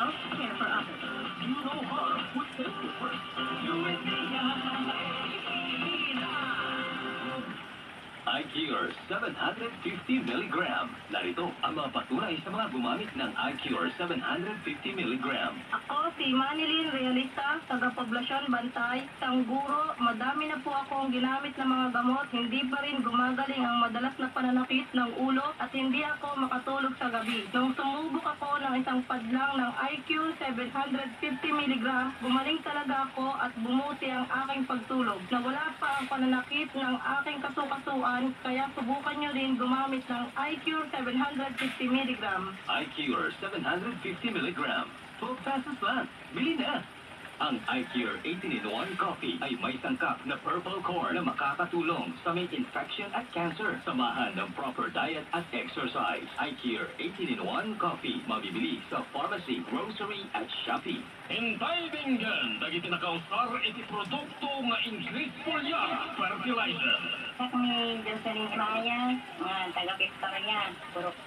yourself, care for others. You know her. What's safety first? You and me. iCure 750 mg. Narito ang mga patunay sa mga gumamit ng iCure 750 mg. Ako si Manilyn Realista, taga-poblasyon Bantay, isang guro. Madami na po akong ginamit ng mga gamot, hindi pa rin gumagaling ang madalas na pananakit ng ulo at hindi ako makatulog sa gabi. Nung sumubok ako ng isang padlang ng iQ 750 mg, gumaling talaga ako at bumuti ang aking pagtulog. Nawala pa ang pananakit ng aking kasukasuan, kaya subukan nyo rin gumamit ng iQ 750 mg. iCure 750 mg. 12 pesos lang. Bili na! Ang iCure 18-in-1 Coffee ay may sangkap na purple corn na makakatulong sa may infection at cancer. Samahan ng proper diet at exercise. iCure 18-in-1 Coffee. Mabibili sa pharmacy, grocery at Shopee. Hintay Bingen, dagi tinakausar iti produkto nga English Foliar Fertilizer. Kami Jocelyn Maya, mga taga-Victoria, Buruktin